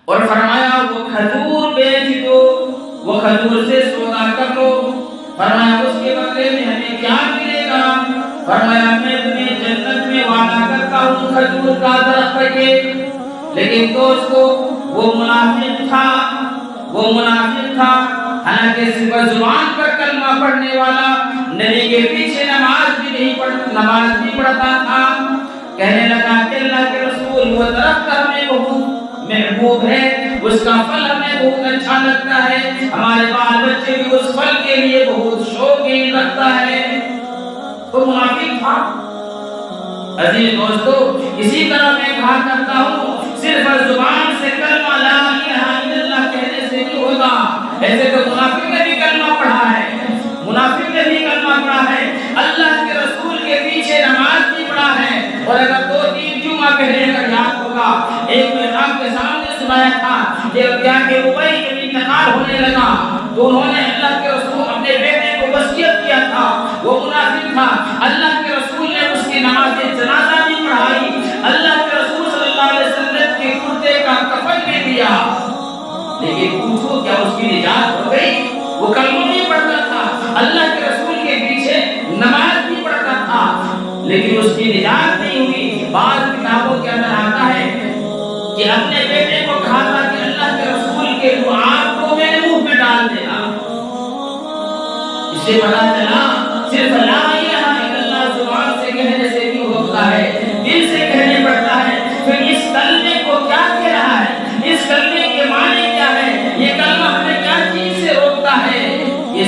اور فرمایا وہ کھجور بیچ دو، وہ کھجور سے سودا کر لو۔ فرمایا اس کے بدلے میں ہمیں کیا ملے گا؟ فرمایا میں تمہیں جنت میں وعدہ کرتا ہوں کھجور کا درخت کے۔ لیکن دوستو وہ منافق تھا، حالانکہ صرف زبان پر کلمہ پڑھنے والا، نبی کے پیچھے نماز بھی پڑھتا تھا۔ کہنے لگا کہ اللہ کے رسول وہ درخت ہمیں بہت محبوب ہے، اس کا پھل ہمیں بہت اچھا لگتا ہے، ہمارے بال بچے بھی اس پھل کے لیے بہت شوقین رکھتا ہے۔ تو منافق تھا۔ عزیز دوستو اسی طرح میں کہا کرتا ہوں صرف زبان سے کلمہ لا الہ الا اللہ کہنے سے نہیں ہوگا۔ ایسے تو منافق نے بھی کلمہ پڑھا ہے، اللہ کے رسول کے پیچھے نماز بھی پڑھا ہے، اور اگر 2-3 جمعہ پہلے اگر یاد ہوگا ایک میں آپ کے سامنے سنایا تھا کہ ابی ابی کا انتقال ہونے لگا تو انہوں نے اللہ کے رسول اپنے بیٹے کو وصیت کیا تھا، وہ منافق تھا، اللہ کے رسول نے اس کی نماز جنازہ بھی پڑھائی، اللہ کے رسول صلی اللہ علیہ وسلم کے کرتے کا کفن بھی دیا، لیکن پوچھو کیا اس کی نجات ہو گئی؟ وہ کلمہ بھی پڑھتا تھا، اللہ کے رسول کے پیچھے نماز بھی پڑھتا تھا، لیکن اس کی نجات نہیں ہوئی۔ بعض کتابوں کے اندر آتا ہے کہ اپنے بیٹے کو کہا تھا کہ اللہ کے رسول کے دعات کو میرے منہ میں ڈال دینا۔ اس سے پتا چلا صرف لا الہ الا اللہ زبان سے کہنے سے نہیں ہوتا ہے، دل سے کہنے پڑتا ہے۔ پھر اس کلمے کو کیا کہہ رہا ہے، اس کلمے کے معنی کیا ہے، یہ کلمہ ہمیں کیا چیز سے روکتا ہے، یہ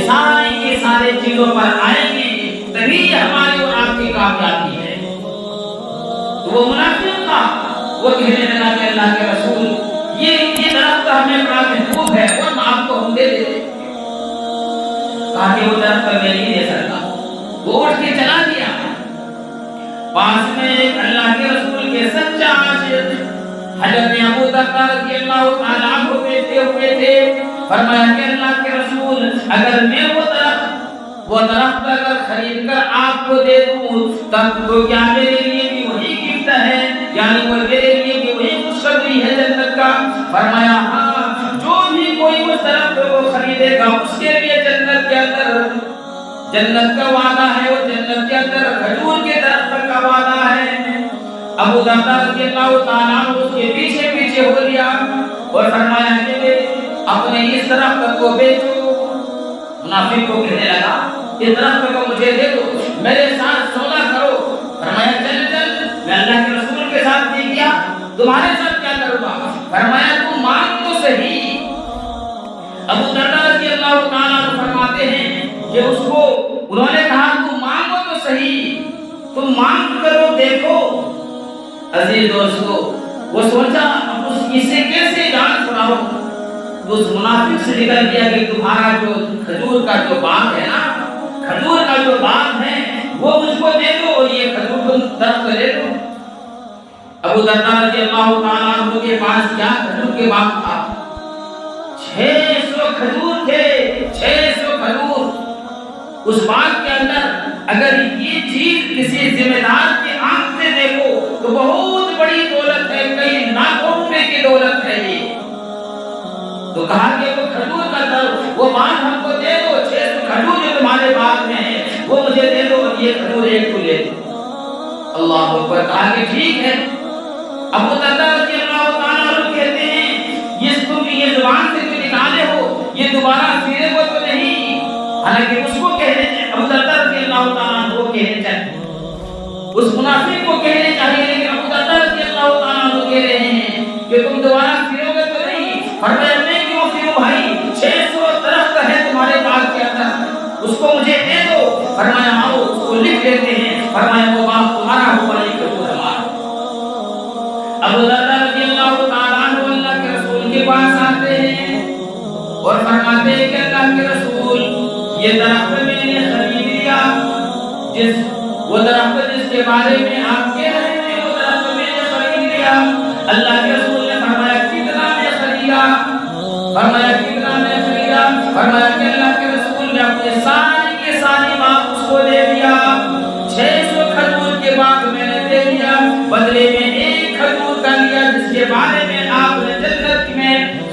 سارے چیزوں پر آئیں گے تبھی ہماری اور آپ کی کامیابی ہے۔ تو وہ منافق تھا، وہ کہنے لگا کہ اللہ کے رسول یہ درخت ہمیں بڑا محبوب ہے اور آپ کو ہم دے دیتے، کہا کہ وہ درخت میں نہیں دے سکتا۔ وہ اٹھ کے چلا گیا، پاس میں ایک اللہ کے رسول کے سچا عاشق حضرت ابو بکر رضی اللہ تعالیٰ عنہ بیٹھے ہوئے تھے۔ فرمایا کہ اللہ کے رسول اگر میں وہ درخت اگر خرید کر آپ کو دے دوں تب تو کیا میرے لیے بھی وہی گفٹ ہے، یعنی وہ میرے لیے بھی وہی خوشخبری ہے جنت کا؟ فرمایا ہاں، جو بھی کوئی اس درخت کو خریدے گا اس کے لیے جنت کے اندر جنت کا وعدہ ہے، وہ جنت کے اندر کھجور کے درخت کا وعدہ ہے۔ ابو بکر رضی اللہ تعالیٰ عنہ اس کے پیچھے ہو لیا اور فرمایا کہ اپنے اس درخت کو بیچو۔ منافق کو کہنے لگا اس درخت کو مجھے دے دو، میرے ساتھ سودا کرو۔ فرمایا چل میں اللہ کے رسول کے ساتھ نہیں کیا، تمہارے ساتھ کیا کروں گا؟ فرمایا تم مانگ تو صحیح۔ ابو درداء رضی اللہ تعالیٰ عنہ فرماتے ہیں کہ اس کو انہوں نے کہا تم مانگو تو صحیح، تم مانگ کرو دیکھو۔ عزیز دوستو وہ سوچا اسے کیسے جان چھڑاؤ، تو اس منافق سے نکل گیا کہ تمہارا جو کھجور کا جو باغ ہے نا، کھجور کا جو باغ ہے وہ مجھ کو دے دو اور یہ کھجور تم درخت لے لو۔ ابو درداء رضی اللہ تعالیٰ عنہ کے پاس کیا کھجور کے باغ تھا، 600 کھجور تھے، 600 کھجور۔ اس باغ کے اندر اگر یہ چیز کسی ذمہ دار کی آنکھ سے دیکھو تو بہت بڑی دولت ہے، کئی لاکھوں روپے کی دولت ہے یہ۔ تو کہا کہ وہ کھجور کا درخت وہ باغ ہم کو دے دو، 600 کھجور جو تمہارے باغ میں ہے وہ مجھے دے دو اور یہ کھجور ایک کو لے دو۔ اللہ اکبر، کہا کہ ٹھیک ہے۔ ابو درداء رضی اللہ تعالیٰ عنہ کہتے ہیں تم یہ زبان سے جو نکالے ہو یہ دوبارہ سیرے کو تو نہیں، حالانکہ اس کو کہنے چاہیے، ابو درداء رضی اللہ تعالیٰ عنہ کو کہنے چاہیے، اس منافق کو کہنے چاہیے، لیکن ابو درداء رضی اللہ تعالیٰ عنہ کہہ رہے ہیں کہ تم دوبارہ سیرو گے تو نہیں۔ فرمایا میں کیوں سیرو بھائی، 600 درخت ہے تمہارے باغ کے اندر، اس کو مجھے دے دو۔ فرمایا آؤ اس کو لکھ لیتے ہیں، فرمایا وہ باغ تمہارا ہوا یہ کھجور ہمارا۔ ابو درداء رضی اللہ تعالیٰ عنہ اللہ کے رسول کے پاس آتے ہیں اور فرماتے ہیں کہ اللہ کے رسول یہ درخت میں نے خرید لیا، وہ درخت جس کے بارے میں آپ کہہ رہے تھے وہ درخت میں نے خرید لیا۔ اللہ کے رسول نے فرمایا کتنا میں خریدا؟ فرمایا کتنا میں خریدا؟ فرمایا کہ اللہ کے رسول نے اپنے ساری کے ساری باغ اس کو دے دیا، 600 کھجور کے باغ میں نے دے دیا، بدلے میں ایک کھجور کا لیا جس کے بارے میں آپ نے جنت میں